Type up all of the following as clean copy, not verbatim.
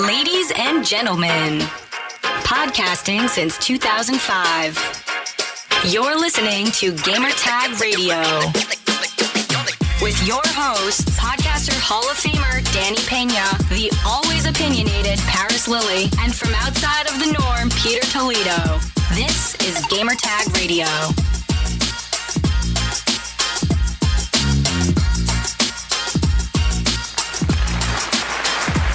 Ladies and gentlemen, podcasting since 2005. You're listening to Gamertag Radio with your host, podcaster Hall of Famer Danny Pena, the always opinionated Paris Lilly, and from outside of the norm, Peter Toledo. This is Gamertag Radio.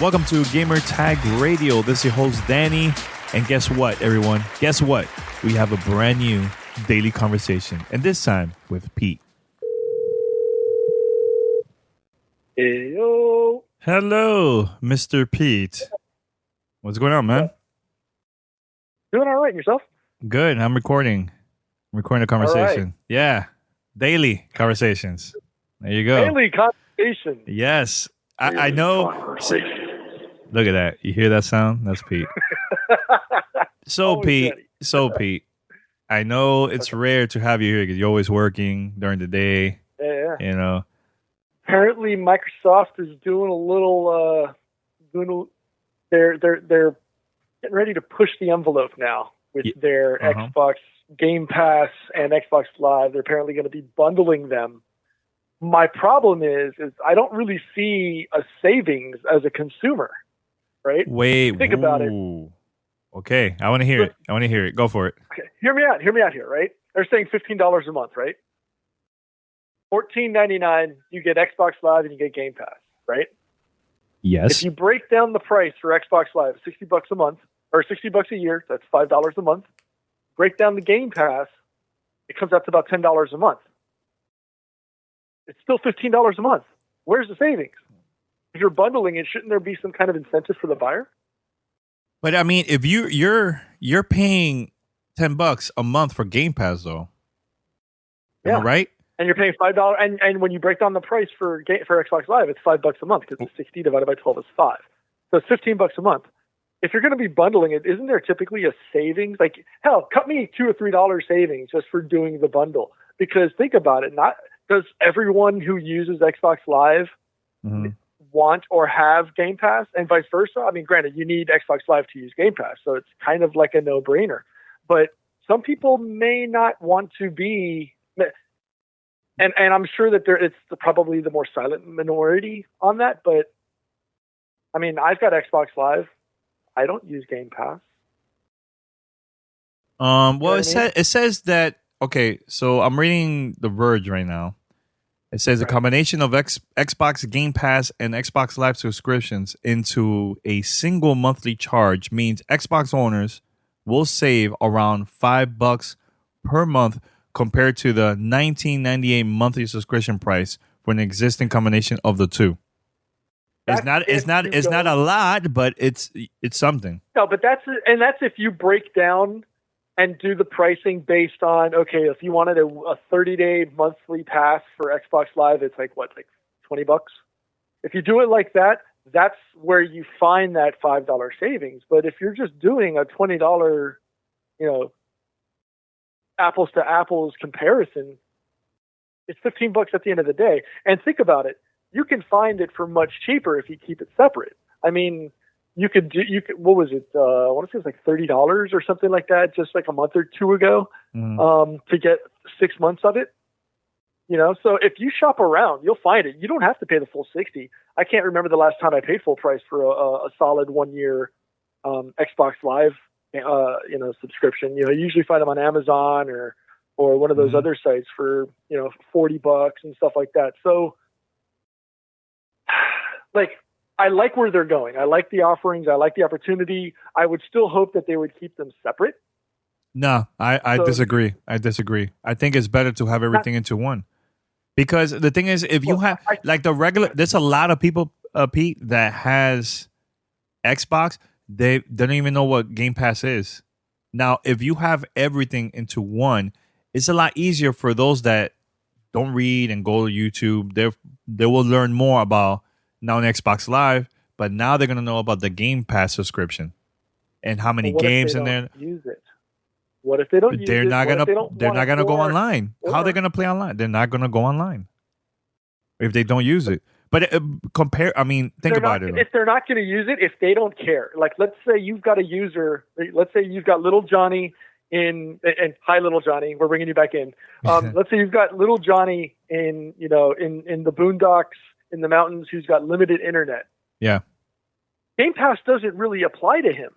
Welcome to Gamertag Radio. This is your host, Danny. And guess what, everyone? Guess what? We have a brand new daily conversation. And this time with Pete. Heyo. Hello, Mr. Pete. What's going on, man? Doing all right. And yourself? Good. I'm recording a conversation. Right. Yeah. Daily conversations. There you go. Daily conversation. Yes. I know. Look at that. You hear that sound? That's Pete. Pete, I know it's rare to have you here because you're always working during the day. Yeah. You know. Apparently, Microsoft is doing a little. They're getting ready to push the envelope now with their Xbox Game Pass and Xbox Live. They're apparently going to be bundling them. My problem is I don't really see a savings as a consumer. Right? Wait. Think about it. Okay, I want to hear it. Go for it. Okay, hear me out here. Right? They're saying $15 a month, right? $14.99. You get Xbox Live and you get Game Pass, right? Yes. If you break down the price for Xbox Live, $60 a month or $60 a year, that's $5 a month. Break down the Game Pass, it comes out to about $10 a month. It's still $15 a month. Where's the savings? If you're bundling it, shouldn't there be some kind of incentive for the buyer? But I mean, if you're paying $10 a month for Game Pass, though, am I right? And you're paying $5, and when you break down the price for Xbox Live, it's $5 a month because it's 60 divided by 12 is 5, so it's $15 a month. If you're going to be bundling it, isn't there typically a savings? Like hell, cut me $2 or $3 savings just for doing the bundle. Because think about it, does everyone who uses Xbox Live want or have Game Pass, and vice versa? I mean, granted, you need Xbox Live to use Game Pass, so it's kind of like a no-brainer. But some people may not want to be, and I'm sure that it's probably the more silent minority on that. But I mean, I've got Xbox Live. I don't use Game Pass. Well, it says that. Okay, so I'm reading The Verge right now. It says a combination of Xbox Game Pass and Xbox Live subscriptions into a single monthly charge means Xbox owners will save around $5 per month compared to the $19.98 monthly subscription price for an existing combination of the two. It's not a lot, but it's something. No, but that's if you break down and do the pricing based on, okay, if you wanted a 30-day monthly pass for Xbox Live, it's like $20? If you do it like that, that's where you find that $5 savings. But if you're just doing a $20, apples to apples comparison, it's $15 at the end of the day. And think about it. You can find it for much cheaper if you keep it separate. I mean, what was it? I want to say it was like $30 or something like that, just like a month or two ago, to get 6 months of it. So if you shop around, you'll find it. You don't have to pay the full $60. I can't remember the last time I paid full price for a solid 1 year Xbox Live, subscription. You usually find them on Amazon or one of those other sites for $40 and stuff like that. So, I like where they're going. I like the offerings. I like the opportunity. I would still hope that they would keep them separate. No, I disagree. I think it's better to have everything into one. Because the thing is, if you have there's a lot of people, Pete, that has Xbox. They don't even know what Game Pass is. Now, if you have everything into one, it's a lot easier for those that don't read and go to YouTube. They will learn more about now on Xbox Live, but now they're gonna know about the Game Pass subscription and how many games in there. Use it. What if they don't use it? They're not gonna go online. How are they gonna play online? They're not gonna go online if they don't use it. But compare. I mean, think about it. If they're not going to use it, if they don't care, like let's say you've got a user. Let's say you've got little Johnny and hi little Johnny, we're bringing you back in. Let's say you've got little Johnny in the boondocks in the mountains who's got limited internet. Yeah. Game Pass doesn't really apply to him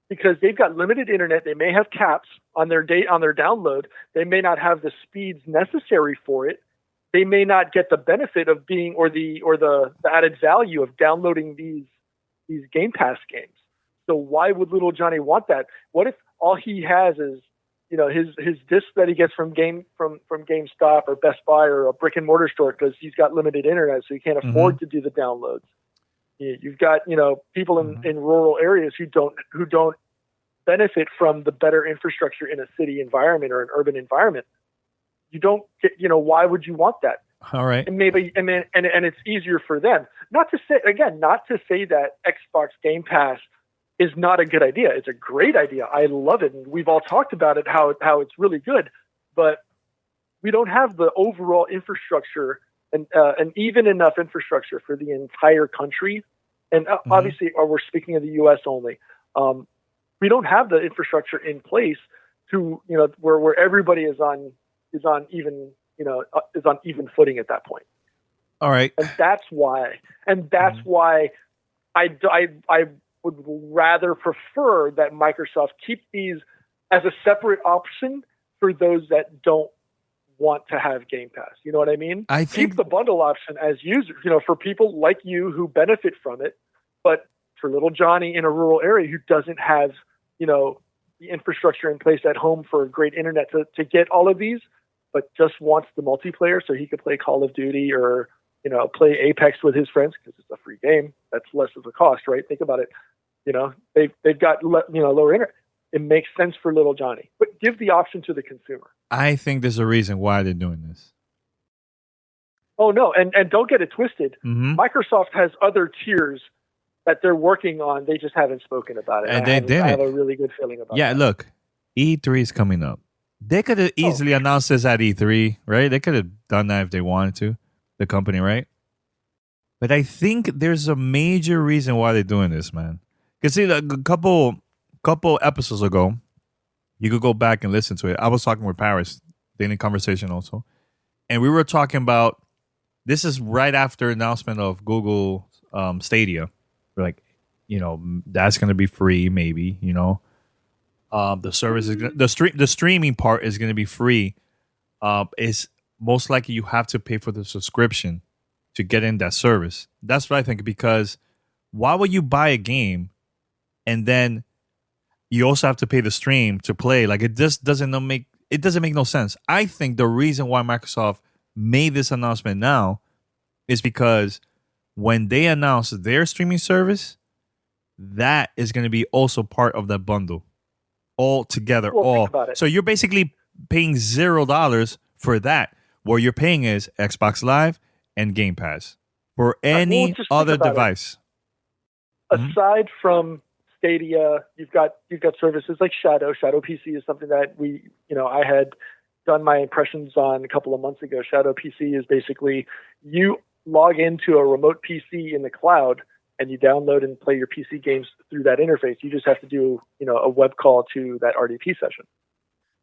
because they've got limited internet. They may have caps on their download. They may not have the speeds necessary for it. They may not get the benefit of being or the added value of downloading these Game Pass games. So why would little Johnny want that? What if all he has is his disc that he gets from GameStop or Best Buy or a brick and mortar store because he's got limited internet, so he can't afford to do the downloads. You've got people in rural areas who don't benefit from the better infrastructure in a city environment or an urban environment. You don't get why would you want that? All right, and maybe and it's easier for them. Not to say that Xbox Game Pass is not a good idea. It's a great idea. I love it, and we've all talked about it how it's really good. But we don't have the overall infrastructure and even enough infrastructure for the entire country. And obviously, we're speaking of the U.S. only. We don't have the infrastructure in place to where everybody is on even footing at that point. All right, and that's why I would rather prefer that Microsoft keep these as a separate option for those that don't want to have Game Pass. You know what I mean? I think keep the bundle option as users, for people like you who benefit from it, but for little Johnny in a rural area who doesn't have, the infrastructure in place at home for great internet to get all of these, but just wants the multiplayer so he could play Call of Duty or, play Apex with his friends because it's a free game. That's less of a cost, right? Think about it. They've got, lower internet. It makes sense for little Johnny, but give the option to the consumer. I think there's a reason why they're doing this. Oh no, and don't get it twisted. Microsoft has other tiers that they're working on. They just haven't spoken about it. And I have a really good feeling about it. Yeah, look, E3 is coming up. They could have easily announced this at E3, right? They could have done that if they wanted to, the company, right? But I think there's a major reason why they're doing this, man. Because see, a couple episodes ago, you could go back and listen to it. I was talking with Paris, daily conversation also. And we were talking about, this is right after announcement of Google Stadia. We're like, that's going to be free, maybe, the service is the streaming part is going to be free. Is most likely you have to pay for the subscription to get in that service. That's what I think, because why would you buy a game and then you also have to pay the stream to play? Like, it just doesn't make no sense. I think the reason why Microsoft made this announcement now is because when they announce their streaming service, that is going to be also part of that bundle all together. So you're basically paying $0 for that. What you're paying is Xbox Live and Game Pass for any other device. Aside from Stadia, you've got services like Shadow. Shadow PC is something that I had done my impressions on a couple of months ago. Shadow PC is basically you log into a remote PC in the cloud and you download and play your PC games through that interface. You just have to do a web call to that RDP session.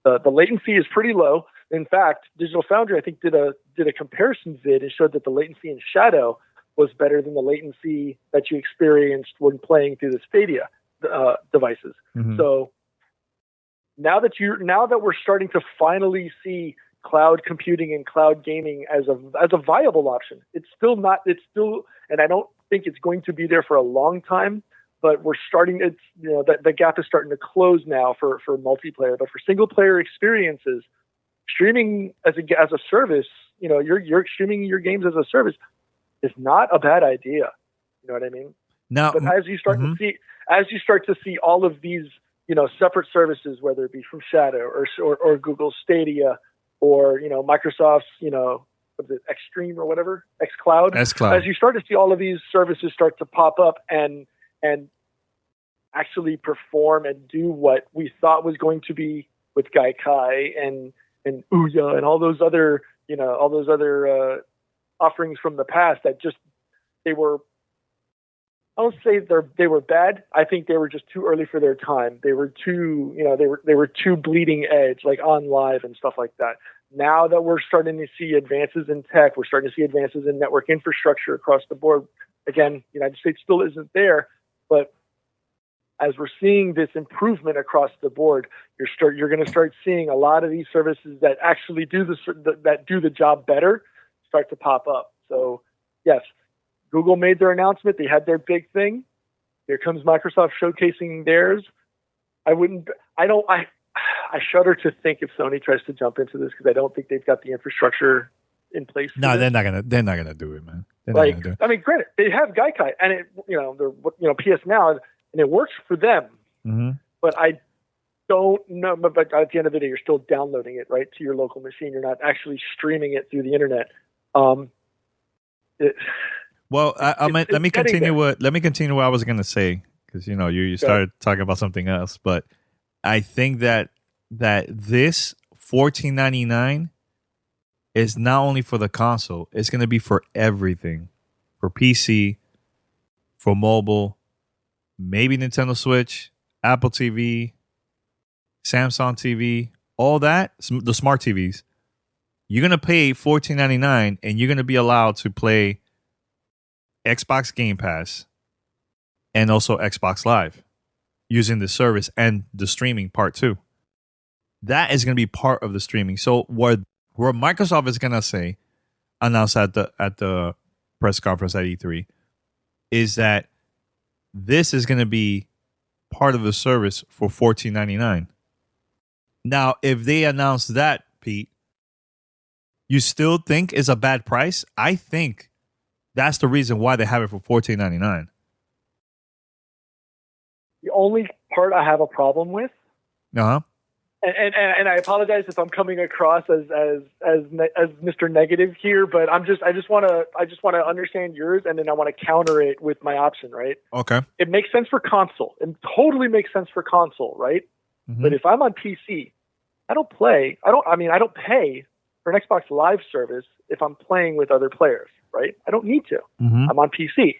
The latency is pretty low. In fact, Digital Foundry, I think, did a comparison vid and showed that the latency in Shadow was better than the latency that you experienced when playing through the Stadia devices. So now that we're starting to finally see cloud computing and cloud gaming as a viable option, and I don't think it's going to be there for a long time, but we're starting. The gap is starting to close now for multiplayer, but for single player experiences, streaming as a service, you're streaming your games as a service is not a bad idea. You know what I mean? Now, but as you start to see all of these, separate services, whether it be from Shadow or Google Stadia or Microsoft's, what is it, Xstream or whatever, xCloud. As you start to see all of these services start to pop up and actually perform and do what we thought was going to be with Gaikai and Ouya and all those other offerings from the past that just they were. I don't say they were bad. I think they were just too early for their time. They were too, they were too bleeding edge, like on live and stuff like that. Now that we're starting to see advances in tech, we're starting to see advances in network infrastructure across the board. Again, the United States still isn't there, but as we're seeing this improvement across the board, you're going to start seeing a lot of these services that actually do the job better start to pop up. So, yes. Google made their announcement. They had their big thing. Here comes Microsoft showcasing theirs. I shudder to think if Sony tries to jump into this because I don't think they've got the infrastructure in place. No, they're not gonna do it, man. I mean, granted, they have Gaikai and they're PS Now and it works for them. Mm-hmm. But I don't know. But at the end of the day, you're still downloading it right to your local machine. You're not actually streaming it through the internet. Well, let me continue what I was going to say because you started talking about something else, but I think that this $14.99 is not only for the console; it's going to be for everything, for PC, for mobile, maybe Nintendo Switch, Apple TV, Samsung TV, all that, the smart TVs. You're going to pay $14.99, and you're going to be allowed to play Xbox Game Pass and also Xbox Live using the service and the streaming part too. That is going to be part of the streaming. So what Microsoft is going to announce at the press conference at E3 is that this is going to be part of the service for $14.99. Now, if they announce that, Pete, you still think is a bad price? I think that's the reason why they have it for $14.99. The only part I have a problem with, and I apologize if I'm coming across as Mr. Negative here, but I just want to understand yours, and then I want to counter it with my option, right? Okay. It makes sense for console. It totally makes sense for console, right? Mm-hmm. But if I'm on PC, I don't pay for an Xbox Live service if I'm playing with other players. Right? I don't need to. Mm-hmm. I'm on PC.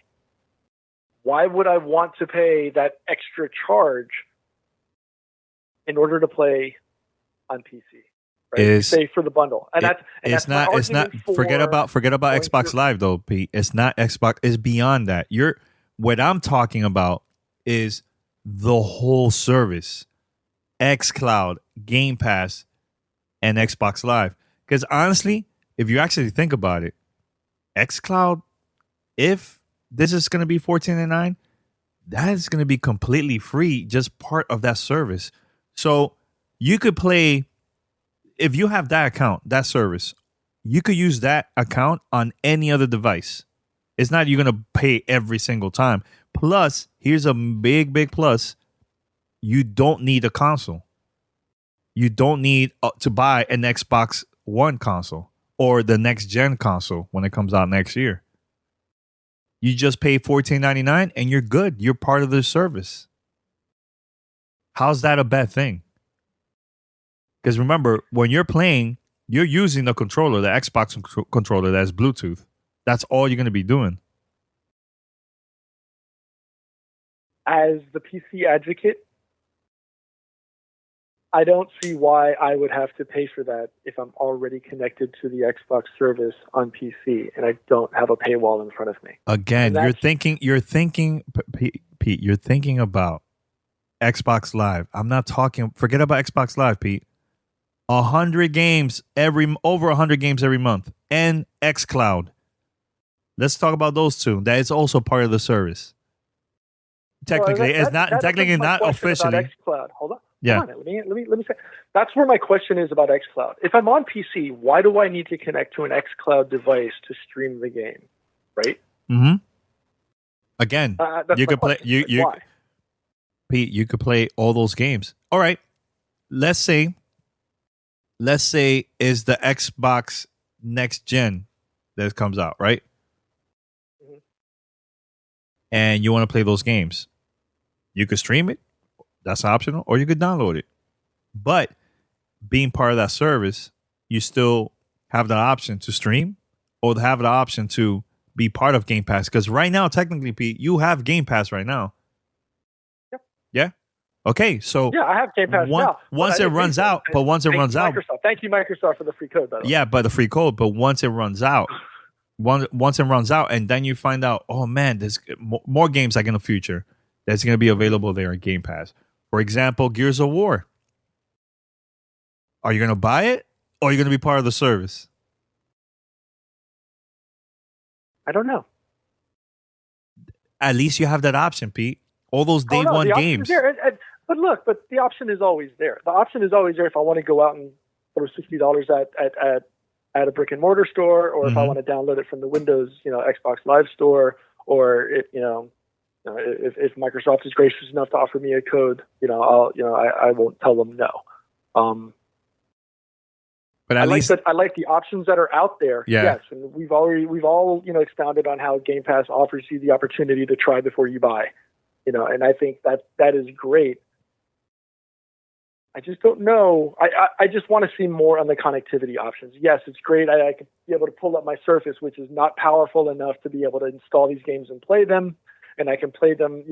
Why would I want to pay that extra charge in order to play on PC? Right? Say for the bundle, it's not. Forget about Xbox Live though, Pete. It's not Xbox. It's beyond that. What I'm talking about is the whole service, xCloud, Game Pass, and Xbox Live. Because honestly, if you actually think about it, xCloud, if this is going to be $14.99, that is going to be completely free, just part of that service. So you could play, if you have that account, that service, you could use that account on any other device. It's not you're going to pay every single time. Plus, here's a big plus. You don't need a console. You don't need to buy an Xbox One console or the next gen console when it comes out next year. You just pay $14.99 and you're good. You're part of the service. How's that a bad thing? Because remember, when you're playing, you're using the controller, the Xbox controller that's Bluetooth. That's all you're going to be doing. As the PC advocate, I don't see why I would have to pay for that if I'm already connected to the Xbox service on PC and I don't have a paywall in front of me. Again, you're thinking, Pete, you're thinking about Xbox Live. I'm not talking, forget about Xbox Live, Pete. 100 games over 100 games every month and xCloud. Let's talk about those two. That is also part of the service. Technically, it's not officially. xCloud. Hold on. Yeah. Hold on. Let me say. That's where my question is about xCloud. If I'm on PC, why do I need to connect to an xCloud device to stream the game? Right. Mm-hmm. Again, you could play. Why? Pete, you could play all those games. All right. Let's say is the Xbox next gen that comes out, right? Mm-hmm. And you want to play those games. You could stream it. That's optional. Or you could download it. But being part of that service, you still have the option to stream or have the option to be part of Game Pass? Because right now, technically, Pete, you have Game Pass right now. Yep. Yeah. Okay, so yeah, I have Game Pass now. Once it runs out, thank you, Microsoft, for the free code. By the way. Yeah, but the free code. But once it runs out, and then you find out, oh man, there's more games like in the future that's going to be available there in Game Pass. For example, Gears of War. Are you going to buy it, or are you going to be part of the service? I don't know. At least you have that option, Pete. All those day one games. But look, the option is always there. The option is always there if I want to go out and throw $60 at a brick and mortar store, or if I want to download it from the Windows, Xbox Live store, or if Microsoft is gracious enough to offer me a code, I won't tell them no. But at least I like the options that are out there. Yeah. Yes, and we've all expounded on how Game Pass offers you the opportunity to try before you buy. And I think that is great. I just don't know. I just want to see more on the connectivity options. Yes, it's great. I could be able to pull up my Surface, which is not powerful enough to be able to install these games and play them. And I can play them,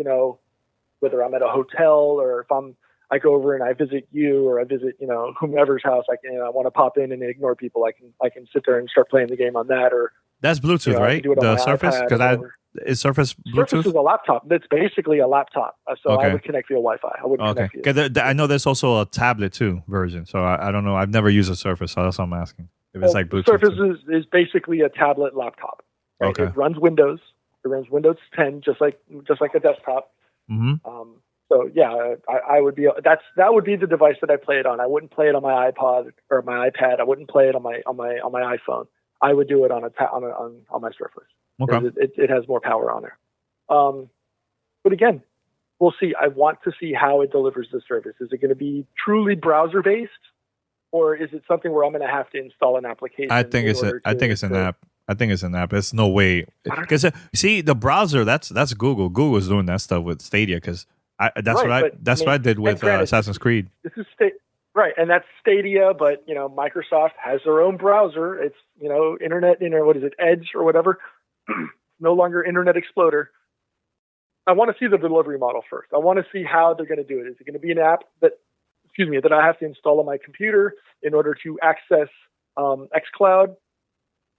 whether I'm at a hotel or if I go over and I visit you, or I visit, whomever's house. I want to pop in and ignore people. I can sit there and start playing the game on that. Or that's Bluetooth, right? The Surface, because is Surface Bluetooth? Surface is a laptop. That's basically a laptop. So I would connect via Wi-Fi. I wouldn't connect via. I know there's also a tablet too version. So I don't know. I've never used a Surface, so that's what I'm asking. If it's like Bluetooth. Surface is basically a tablet laptop. Right? Okay. It runs Windows. It runs Windows 10, just like a desktop. Mm-hmm. So yeah, I would be. That would be the device that I play it on. I wouldn't play it on my iPod or my iPad. I wouldn't play it on my iPhone. I would do it on my Surface. Okay. It has more power on there. But again, we'll see. I want to see how it delivers the service. Is it going to be truly browser based, or is it something where I'm going to have to install an application? I think it's an app. I think it's an app. It's no way, because see, the browser that's Google. Google's doing that stuff with Stadia, because that's what I did with Assassin's Creed. This is right, and that's Stadia, but Microsoft has their own browser. It's Internet, what is it, Edge or whatever? No longer Internet Explorer. I want to see the delivery model first. I want to see how they're going to do it. Is it going to be an app that I have to install on my computer in order to access xCloud?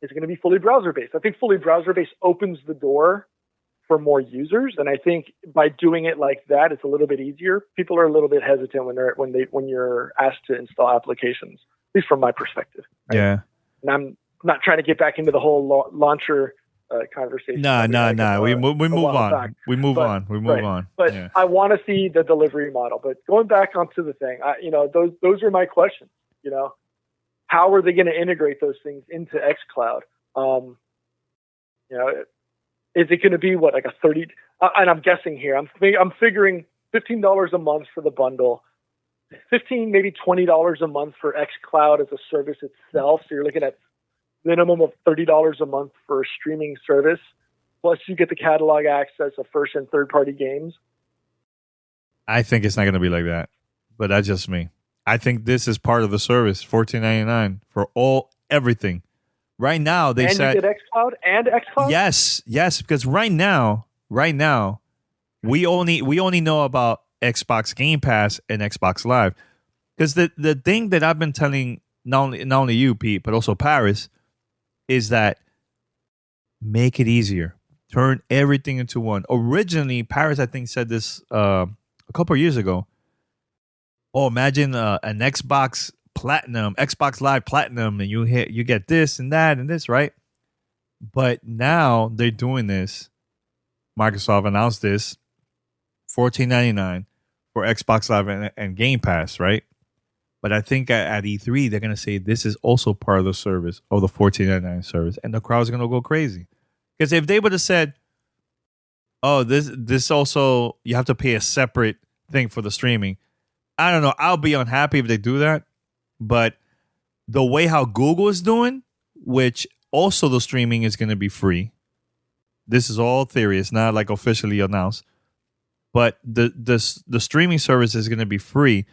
Is it going to be fully browser-based? I think fully browser-based opens the door for more users, and I think by doing it like that, it's a little bit easier. People are a little bit hesitant when you're asked to install applications, at least from my perspective. Right? Yeah. And I'm not trying to get back into the whole launcher conversation. No. We move on. We move on. But yeah. I want to see the delivery model. But going back onto the thing, those are my questions. How are they going to integrate those things into xCloud? Is it going to be like a 30? And I'm guessing here. I'm figuring $15 a month for the bundle, $15 maybe $20 a month for xCloud as a service itself. So you're looking at minimum of $30 a month for a streaming service. Plus, you get the catalog access of first and third party games. I think it's not going to be like that, but that's just me. I think this is part of the service, $14.99 for everything. Right now, they said you get xCloud and xCloud. Yes, because right now, we only know about Xbox Game Pass and Xbox Live. Because the thing that I've been telling not only you, Pete, but also Paris, is that make it easier. Turn everything into one. Originally, Paris, I think, said this a couple of years ago. Oh, imagine an Xbox Live Platinum, and you get this and that and this, right? But now they're doing this. Microsoft announced this, $14.99 for Xbox Live and Game Pass, right? But I think at E3 they're gonna say this is also part of the service, of the $14.99 service, and the crowd's gonna go crazy. Because if they would have said, "Oh, this also you have to pay a separate thing for the streaming," I don't know. I'll be unhappy if they do that. But the way how Google is doing, which also the streaming is going to be free. This is all theory. It's not like officially announced. But the streaming service is going to be free.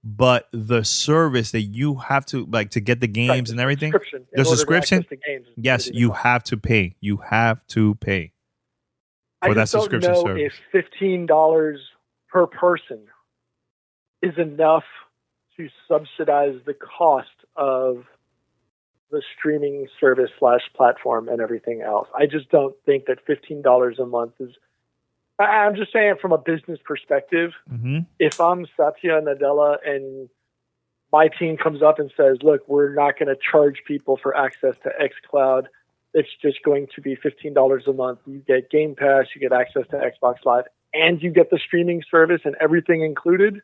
but the service that you have to like to get the games and everything, the subscription, yes, you have to pay. You have to pay for that subscription service. I just don't know if $15 per person is enough to subsidize the cost of the streaming service / platform and everything else. I just don't think that $15 a month is. I'm just saying from a business perspective, if I'm Satya Nadella and my team comes up and says, look, we're not going to charge people for access to xCloud. It's just going to be $15 a month. You get Game Pass, you get access to Xbox Live, and you get the streaming service and everything included.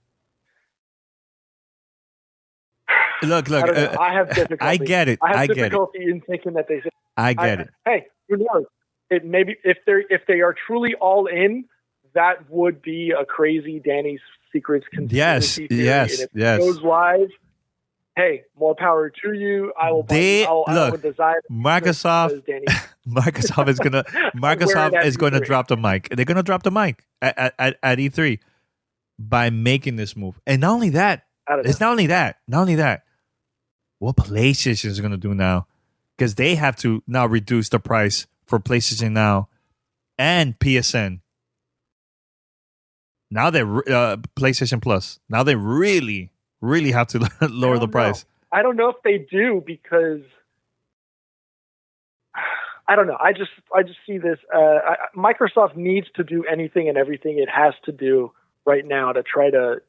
Look, I have difficulty. I get it. I have difficulty in thinking that they say, I get it. Hey, who knows? It maybe if they are truly all in, that would be a crazy Danny Secrets conspiracy theory. Yes. And if it goes live, hey, more power to you. I will. Microsoft is gonna drop the mic. They're gonna drop the mic at E3 by making this move. And not only that, it's not only that. What PlayStation is gonna do now, because they have to now reduce the price for PlayStation Now and PSN. Now they're PlayStation Plus. Now they really have to lower the price. I don't know if they do, because I don't know. I just see this. Microsoft needs to do anything and everything it has to do right now to try to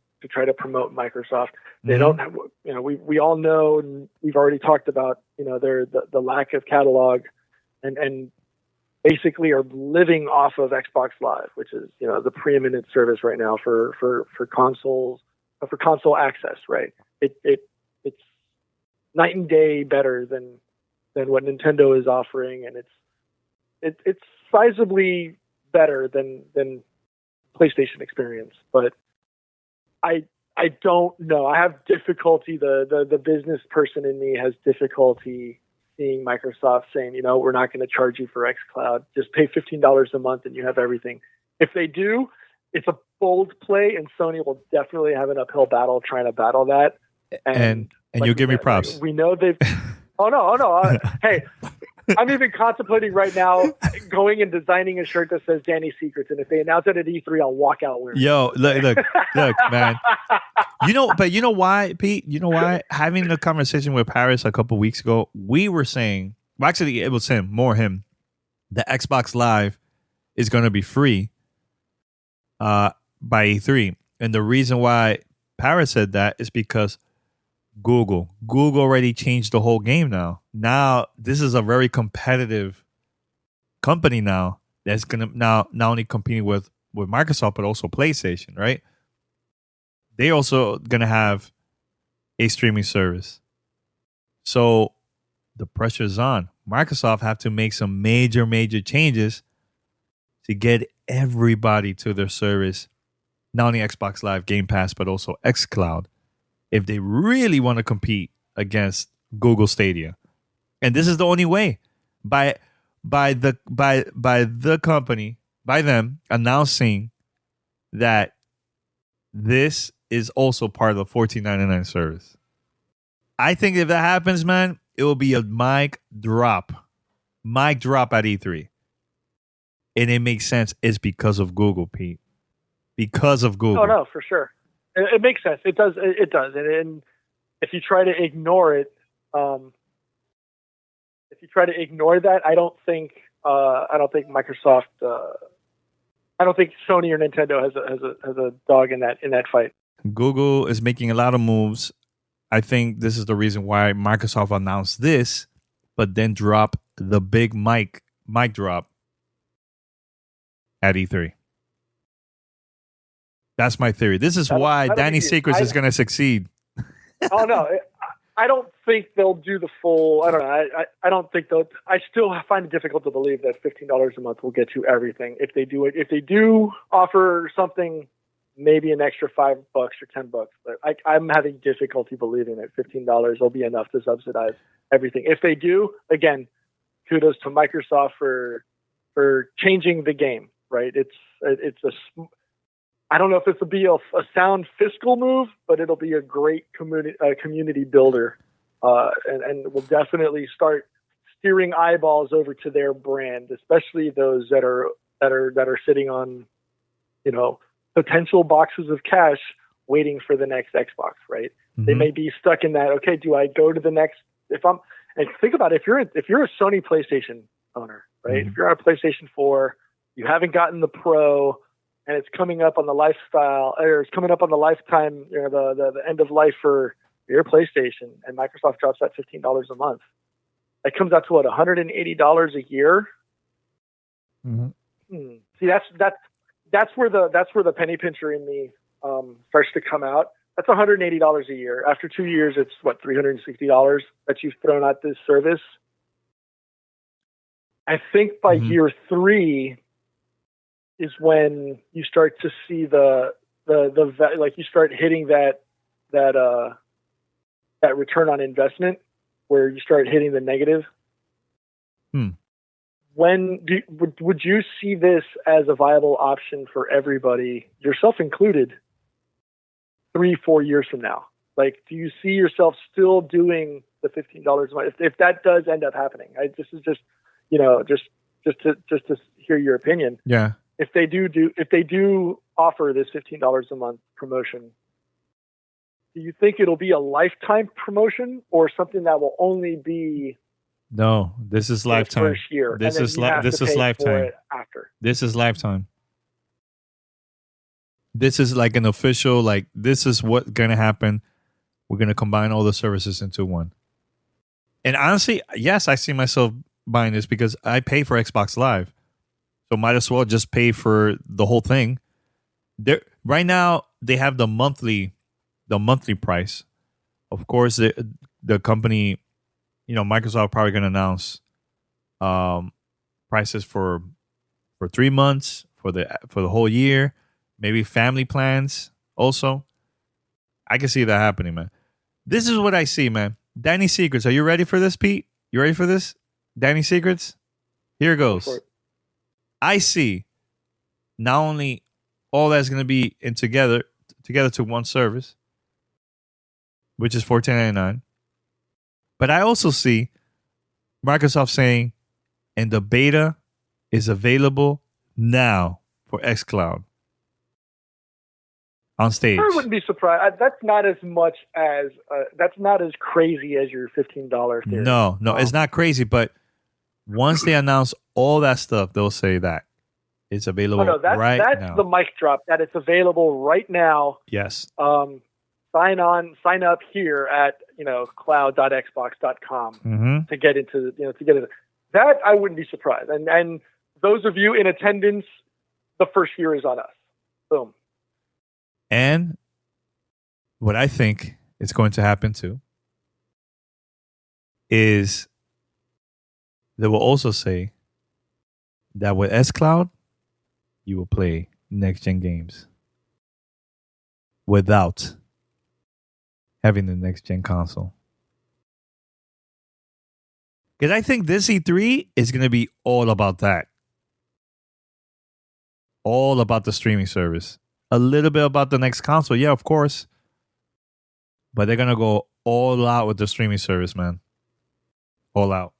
promote Microsoft. They don't have, we all know, and we've already talked about, the lack of catalog and basically are living off of Xbox Live, which is, the preeminent service right now for consoles, for console access, right? It's night and day better than what Nintendo is offering, and it's sizably better than PlayStation experience. But I don't know. I have difficulty. The business person in me has difficulty seeing Microsoft saying, we're not going to charge you for xCloud. Just pay $15 a month and you have everything. If they do, it's a bold play, and Sony will definitely have an uphill battle trying to battle that. And like you give me props. We know they've. Oh no! Hey, I'm even contemplating right now going and designing a shirt that says Danny Secrets, and if they announce it at E3, I'll walk out wearing it. Yo, look, man. But you know why, Pete? You know why? Having a conversation with Paris a couple weeks ago, we were saying, well, actually, it was him, the Xbox Live is going to be free by E3. And the reason why Paris said that is because Google already changed the whole game now. Now, this is a very competitive company now that's going to now not only competing with Microsoft, but also PlayStation, right? They also going to have a streaming service. So the pressure is on. Microsoft have to make some major changes to get everybody to their service, not only Xbox Live, Game Pass, but also xCloud, if they really want to compete against Google Stadia. And this is the only way, by the company, by them announcing that this is also part of the $14.99 service. I think if that happens, man, it will be a mic drop at E3. And it makes sense. It's because of Google, Pete. Because of Google. Oh, no, for sure. It makes sense. It does. It does. And if you try to ignore it, that, I don't think Microsoft, I don't think Sony or Nintendo has a dog in that fight. Google is making a lot of moves. I think this is the reason why Microsoft announced this, but then drop the big mic drop at E3. That's my theory. This is why Danny Secrets is going to succeed. Oh no, I don't think they'll do the full. I don't know. I don't think they'll. I still find it difficult to believe that $15 a month will get you everything. If they do offer something, maybe an extra $5 or $10, but I'm having difficulty believing that $15 will be enough to subsidize everything. If they do, again, kudos to Microsoft for changing the game. Right? I don't know if this will be a sound fiscal move, but it'll be a great community builder, and will definitely start steering eyeballs over to their brand, especially those that are sitting on, potential boxes of cash waiting for the next Xbox, right? Mm-hmm. They may be stuck in that. Okay, do I go to the next? And think about it, if you're a Sony PlayStation owner, right? Mm-hmm. If you're on a PlayStation 4, you haven't gotten the Pro, and it's coming up on the lifestyle, or it's coming up on the lifetime, the end of life for your PlayStation, and Microsoft drops that $15 a month. That comes out to what, $180 a year? Mm-hmm. See, that's where the penny pincher in me starts to come out. That's $180 a year. After 2 years, it's what, $360 that you've thrown at this service. I think by mm-hmm. year 3 is when you start to see the you start hitting that return on investment, where you start hitting the negative. Would you see this as a viable option for everybody, yourself included, 3-4 years from now? Like, do you see yourself still doing the $15 a month if that does end up happening? This is just to hear your opinion. Yeah. If they do offer this $15 a month promotion, do you think it'll be a lifetime promotion or something that will only be? No, this is lifetime. First year, this is lifetime. After. This is lifetime. This is like an official, like, this is what's gonna happen. We're gonna combine all the services into one. And honestly, yes, I see myself buying this because I pay for Xbox Live, so might as well just pay for the whole thing. Right now, they have the monthly price. Of course, the company, Microsoft probably going to announce prices for 3 months, for the whole year, maybe family plans also. I can see that happening, man. This is what I see, man. Danny Secrets. Are you ready for this, Pete? You ready for this? Danny Secrets? Here goes. I see not only all that's going to be together to one service, which is $14.99. But I also see Microsoft saying, and the beta is available now for xCloud on stage. I wouldn't be surprised. That's not as crazy as your $15 theory. No, it's not crazy. But once they announce all that stuff, they'll say that it's available right now. That's the mic drop. That it's available right now. Yes. Sign up here at cloud.xbox.com mm-hmm. to get into that. I wouldn't be surprised. And those of you in attendance, the first year is on us. Boom. And what I think is going to happen too is they will also say that with xCloud, you will play next gen games without having the next gen console. Because I think this E3 is going to be all about that. All about the streaming service. A little bit about the next console. Yeah, of course. But they're going to go all out with the streaming service, man. All out.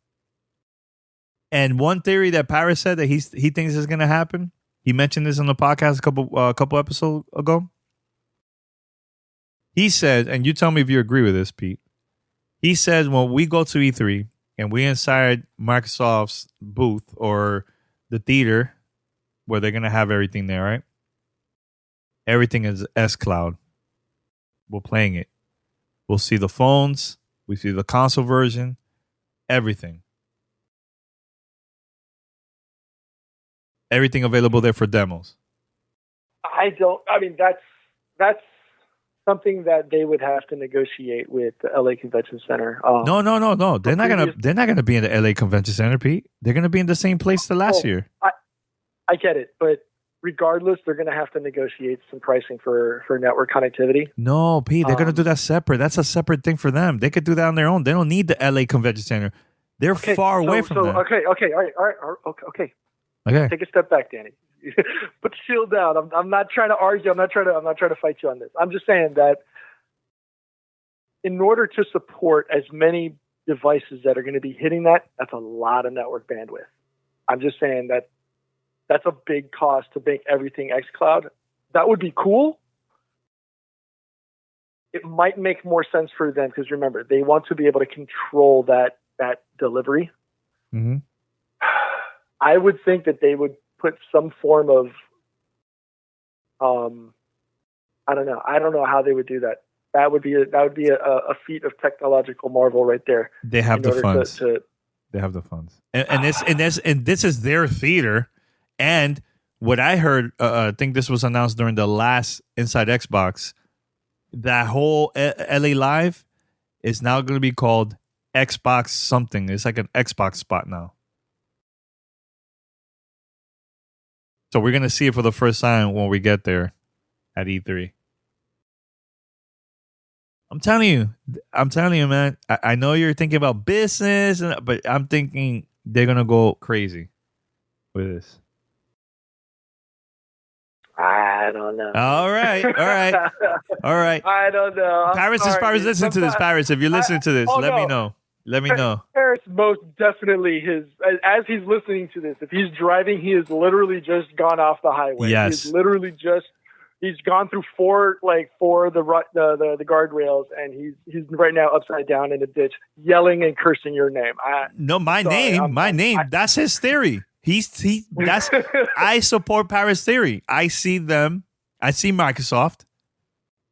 And one theory that Paris said that he thinks is going to happen, he mentioned this on the podcast a couple episodes ago. He said, and you tell me if you agree with this, Pete. He says when we go to E3 and we're inside Microsoft's booth or the theater where they're going to have everything there, right? Everything is xCloud. We're playing it. We'll see the phones. We see the console version. Everything. Everything available there for demos. That's something that they would have to negotiate with the LA Convention Center. No. They're not gonna be in the LA Convention Center, Pete. They're gonna be in the same place the last year. I get it, but regardless, they're gonna have to negotiate some pricing for network connectivity. No, Pete, they're gonna do that separate. That's a separate thing for them. They could do that on their own. They don't need the LA Convention Center. They're far away from that. Okay, all right. Okay. Okay. Take a step back, Danny. put the shield down. I'm not trying to argue. I'm not trying to fight you on this. I'm just saying that in order to support as many devices that are going to be hitting that's a lot of network bandwidth. I'm just saying that that's a big cost to make everything xCloud. That would be cool. It might make more sense for them because remember, they want to be able to control that delivery. Mm-hmm. I would think that they would put some form of, I don't know how they would do that. That would be a feat of technological marvel right there. They have the funds. They have the funds, and this is their theater. And what I heard, I think this was announced during the last Inside Xbox. That whole LA Live is now going to be called Xbox something. It's like an Xbox spot now. So we're going to see it for the first time when we get there at E3. I'm telling you, man. I know you're thinking about business, but I'm thinking they're going to go crazy with this. I don't know. All right. I don't know. Paris, listen to this. Paris, if you're listening to this, let me know. Let me know. Paris most definitely as he's listening to this, if he's driving, he has literally just gone off the highway. Yes. He's literally he's gone through four of the guardrails, and he's right now upside down in a ditch, yelling and cursing your name. My name. That's his theory. That's I support Paris' theory. I see Microsoft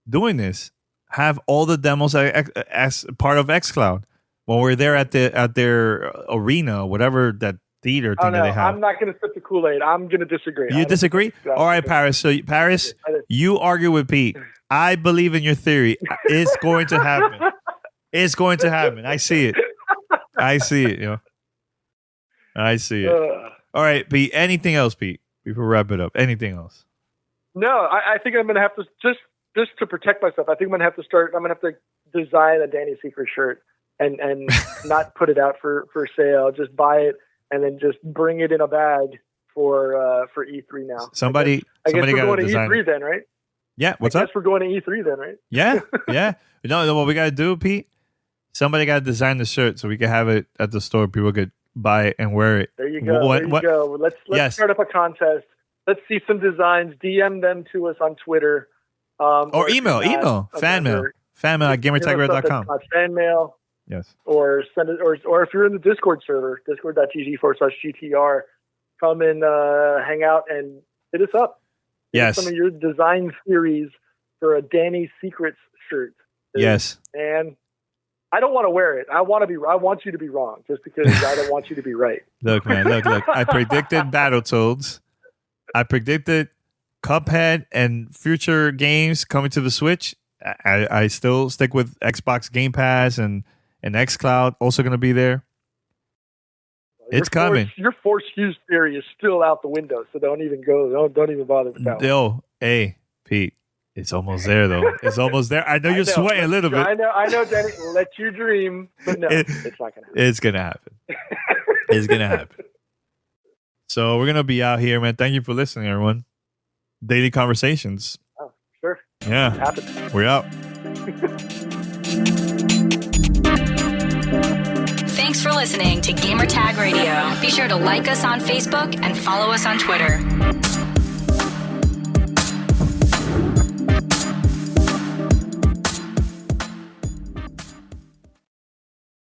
doing this. Have all the demos as part of xCloud when we're there at their arena, whatever that theater thing that they have. I'm not going to spit the Kool-Aid. I'm going to disagree. You disagree? All right, Paris. So Paris, you argue with Pete. I believe in your theory. It's going to happen. It's going to happen. I see it. I see it. I see it. All right, Pete. Anything else, Pete? Before we wrap it up, anything else? No, I think I'm going to have to just to protect myself. I think I'm going to have to design a Danny Secret shirt and not put it out for sale. Just buy it and then just bring it in a bag for E3 now. Somebody I guess we're got going to E3 design then, right? Yeah. What's up? I guess we're going to E3 then, right? Yeah. No, what we got to do, Pete? Somebody got to design the shirt so we can have it at the store. People could buy it and wear it. There you go. Let's start up a contest. Let's see some designs. DM them to us on Twitter. Or email. Fan mail at gamertagradio.com. Fan mail. Yes. Or send it, or if you're in the Discord server, discord.gg/GTR, come and hang out and hit us up. Yes. Some of your design theories for a Danny Secrets shirt. Yes. And I don't want to wear it. I want you to be wrong, just because I don't want you to be right. Look, man. Look. I predicted Battletoads. I predicted Cuphead and future games coming to the Switch. I still stick with Xbox Game Pass and xCloud also going to be there. It's coming. Your force use theory is still out the window, so don't even bother with that one. Hey, Pete. It's almost there, though. It's almost there. I know you're sweating a little bit. I know, Danny. Let you dream, but no, it's not going to happen. It's going to happen. It's going to happen. So we're going to be out here, man. Thank you for listening, everyone. Daily Conversations. Oh, sure. Yeah. We're out. Thanks for listening to Gamertag Radio. Be sure to like us on Facebook and follow us on Twitter.